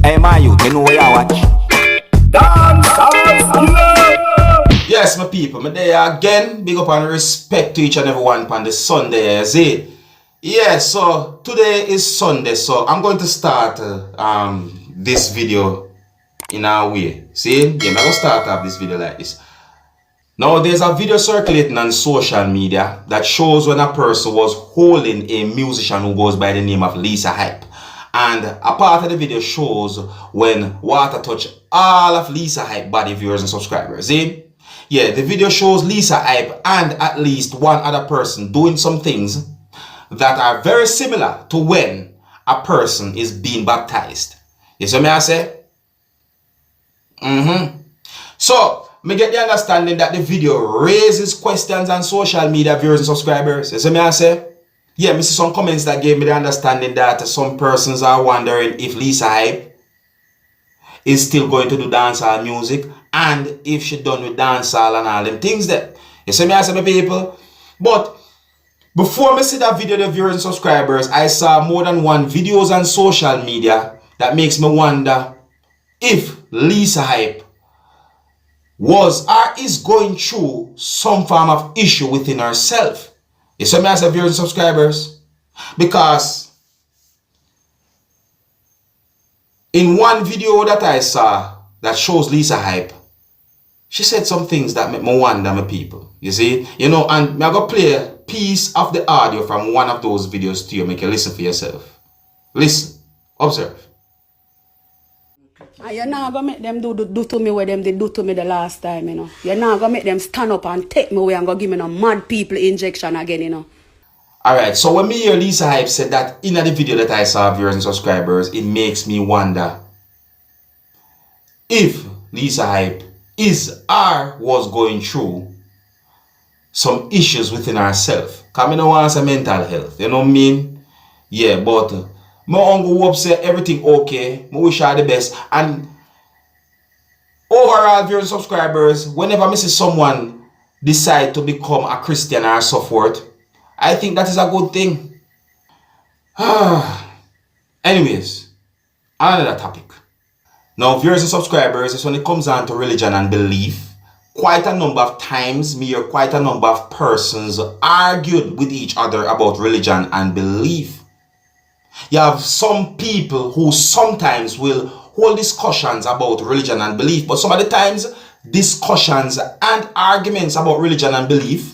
Hey, my youth, you know where you watch? Dancehall skilla. Yes, my people, me there again. Big up and respect to each and every one on the Sunday, see? Yeah, so today is Sunday, so I'm going to start this video in a way. See? Yeah, I'm going to start off this video like this. Now, there's a video circulating on social media that shows when a person was holding a musician who goes by the name of Lisa Hype. And a part of the video shows when water touched all of Lisa Hype body, viewers and subscribers. See? Yeah, the video shows Lisa Hype and at least one other person doing some things that are very similar to when a person is being baptized. You see me I say? So, me get the understanding that the video raises questions on social media, viewers and subscribers. You see me I say? Yeah, me see some comments that gave me the understanding that some persons are wondering if Lisa Hype is still going to do dancehall music and if she done with dancehall and all them things there. You see me I say, my people? But before me see that video, the viewers and subscribers, I saw more than one videos on social media that makes me wonder if Lisa Hype was or is going through some form of issue within herself. You see me as a viewers and subscribers? Because in one video that I saw that shows Lisa Hype, she said some things that make me wonder, my people. You see? You know, and I'm going to play a piece of the audio from one of those videos to you. Make you listen for yourself. Listen. Observe. And you're not going to make them do to me what them did do to me the last time, you know. You're not going to make them stand up and take me away and go give me no mad people injection again, you know. Alright, so when me hear Lisa Hype said that in the video that I saw, viewers and subscribers, it makes me wonder if Lisa Hype is or was going through some issues within herself. Because I don't want to say mental health, you know what I mean? Yeah, but my uncle hope say everything okay. I wish her the best. And overall, viewers and subscribers, whenever I see someone decide to become a Christian or so forth, I think that is a good thing. Anyways, another topic. Now, viewers and subscribers, is when it comes down to religion and belief, quite a number of times, me or quite a number of persons argued with each other about religion and belief. You have some people who sometimes will hold discussions about religion and belief, but some of the times, discussions and arguments about religion and belief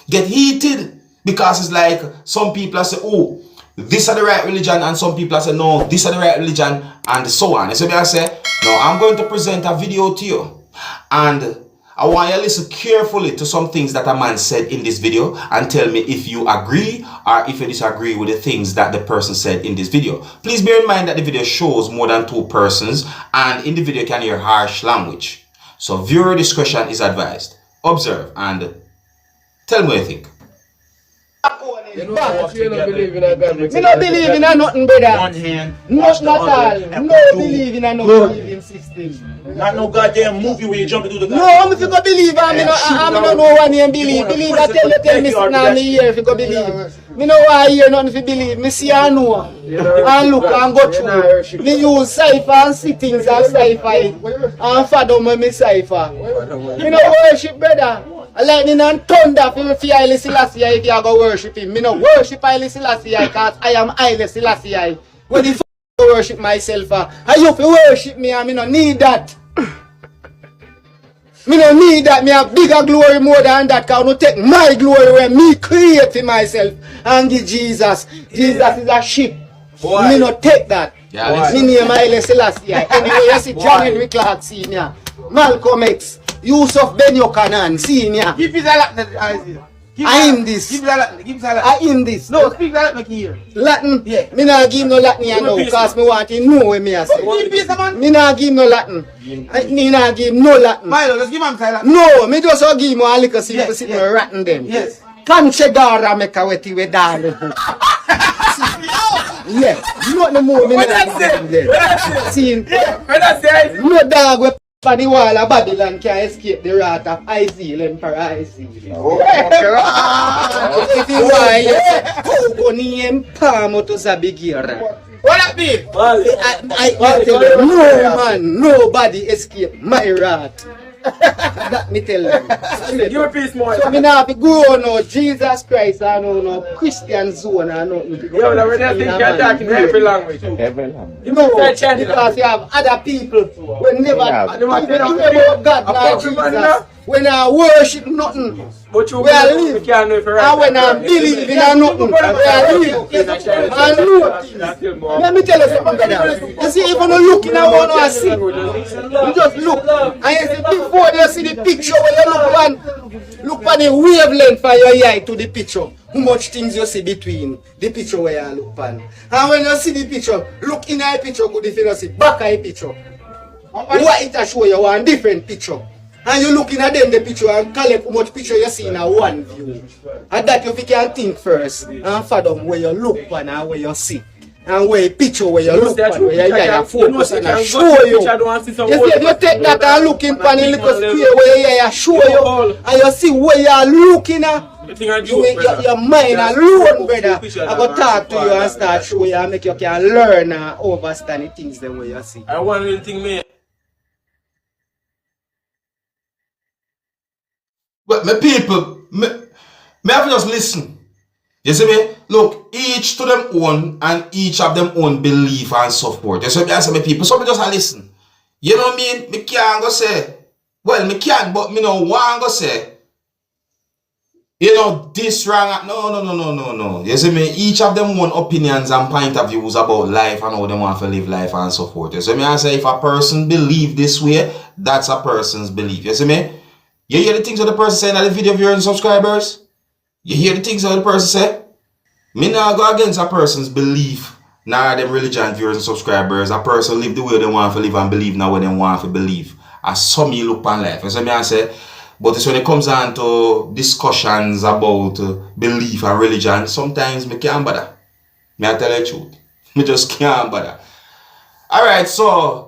get heated because it's like some people say, oh, this is the right religion, and some people say, no, this is the right religion, and so on. And so I say, no, I'm going to present a video to you, and I want you to listen carefully to some things that a man said in this video and tell me if you agree or if you disagree with the things that the person said in this video. Please bear in mind that the video shows more than two persons and in the video you can hear harsh language. So viewer discretion is advised. Observe and tell me what you think. You don't believe in a God. Me don't believe in a nothing, brother. One hand. Not all. No believe in a no believing system. Not no goddamn movie where you jump into the No, I'm if you go believe, I don't know one name believe. Believe, I tell me now me here if you go believe. Me know why hear nothing if you believe. Me see and know. And look and go through. Me use cipher and see things and cipher. And fathom me cipher. Me no worship, brother. Lightning and thunder for Haile Selassie if you go worship him. Me no worship Haile Selassie because I am Haile Selassie. When the worship myself, I you fi worship me and me no need that. Me no need that. Me have bigger glory more than that because I no take my glory where me create for myself and give Jesus. Jesus is a sheep. Me no take that. Yeah, me name Haile Selassie. Anyway, you see John Henry Clark Sr., Malcolm X, Yusuf Ben Yokanan Sr. Give me that. I am this. Give me that. Give me that. I am this. No, speak that make here. Latin? Yeah. Me not give no Latin here now because me want to know what me a say. Me not give no Latin. Me not give no Latin. Milo, let's give him Latin. No, me just give him a little simple sit and ratting them. Yes. Canchegara make a wetty with darling. Yes. Not no more me not give them. See? When I say no dog with for the wall of Babylon can escape the wrath of Isaiah Emperor Isaiah. If you want, who can name Palmo to Zabigira? What that mean? I Well, tell you, no man, nobody escape my wrath. That me tell you. Give a piece more. So me now have to go no Jesus Christ and no Christian zone and nothing. Yeah, but when I think you're talking every language. No, because you have other people who never about God like Jesus. When I worship nothing, But you we are you live. can't know if you're right. And when I believe in nothing, we are live. And know things. Let me tell you something, brother. You see, even looking at one I see, you just look. And you see, before you see the picture, when you look on the wavelength for your eye to the picture, how much things you see between the picture where you look on. And when you see the picture, look in a picture, good if you see back of a picture. What it show you one different picture. And you looking at them the picture and collect how much picture you see in a one view. And that you can think first and fathom where you look on and where you see. And where a picture where you look on, where you focus and I show you. You see, if you take that and look in on a little square where you show you and you see where you are looking at, your mind alone, brother, I go talk to you and start show you and make you can learn and understand the things the way you see. I want to think me. But my people, me have to just listen. You see me? Look, each to them own and each have them own belief and support. You see me? I say my people, so me just listen. You know what I mean? Me can't go say, well, me can't, but me no want go say, you know, this wrong. No. You see me? Each of them own opinions and point of views about life and how they want to live life and so forth. You see me? I say if a person believe this way, that's a person's belief. You see me? You hear the things that the person say in the video viewers and subscribers? You hear the things that the person say? Me not go against a person's belief, nor them religion viewers and subscribers. A person live the way they want to live and believe now what they want to believe. As some you look on life. You see me I say? But it's when it comes down to discussions about belief and religion, sometimes me can't bother. Me I tell you the truth. Me just can't bother. Alright, so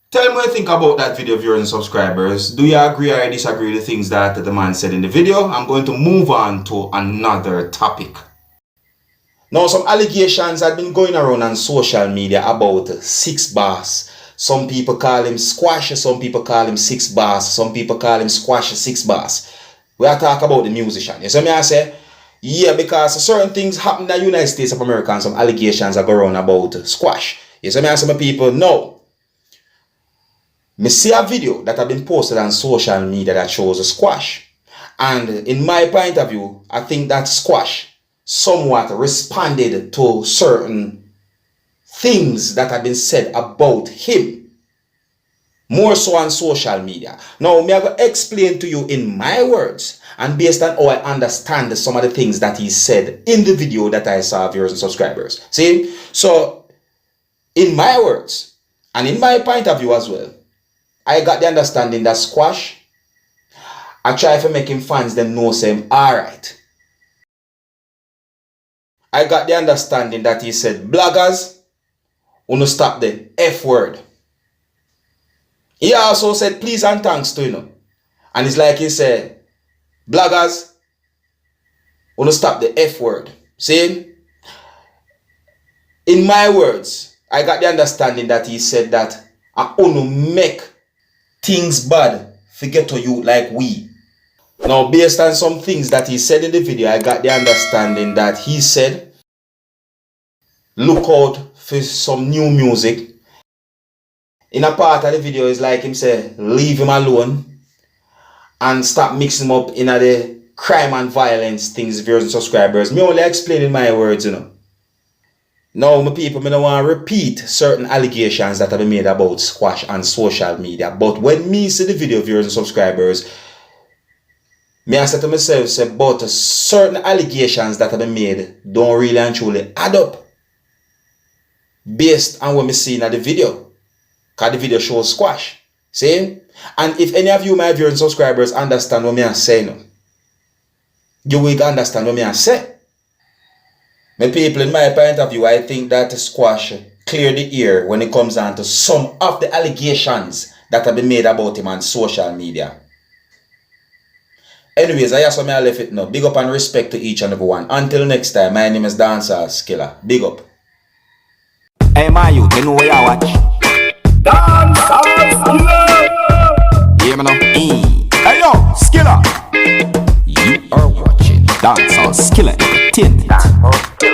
tell me what you think about that video, viewers and subscribers. Do you agree or disagree with the things that the man said in the video? I'm going to move on to another topic. Now, some allegations have been going around on social media about Six Boss. Some people call him Squash, some people call him Six Boss, some people call him Squash Six Boss. We are talking about the musician. You see me I say? Yeah, because certain things happen in the United States of America and some allegations are going around about Squash. You see me I say, my people, no. Me see a video that have been posted on social media that shows a Squash. And in my point of view, I think that Squash somewhat responded to certain things that have been said about him. More so on social media. Now, me I go explain to you in my words and based on how I understand some of the things that he said in the video that I saw, viewers and subscribers. See? So, in my words and in my point of view as well, I got the understanding that Squash, I try to make him fans them know say alright. I got the understanding that he said, bloggers, wanna stop the F word. He also said please and thanks to you. And it's like he said, bloggers, wanna stop the F word. See? In my words, I got the understanding that he said that I wanna make things bad forget to you like we. Now based on some things that he said in the video, I got the understanding that he said look out for some new music. In a part of the video is like him say leave him alone and stop mixing him up in the crime and violence things, viewers and subscribers. Me only explain in my words, you know. Now, my people, I don't want to repeat certain allegations that have been made about Squash on social media. But when me see the video, viewers and subscribers, me I say to myself, say, but certain allegations that have been made don't really and truly add up. Based on what me see in the video. Because the video shows Squash. See? And if any of you, my viewers and subscribers, understand what me I say now, you will understand what me I say. My people, in my point of view, I think that Squash cleared the air when it comes down to some of the allegations that have been made about him on social media. Anyways, I just want to leave it now. Big up and respect to each and every one. Until next time, my name is Dancehall Skilla. Big up. Hey, my youth, you know what you watch? Dancehall skilla. Yeah, man. Hey, yo, skilla. You are watching Dancehall Skilla Entertainment.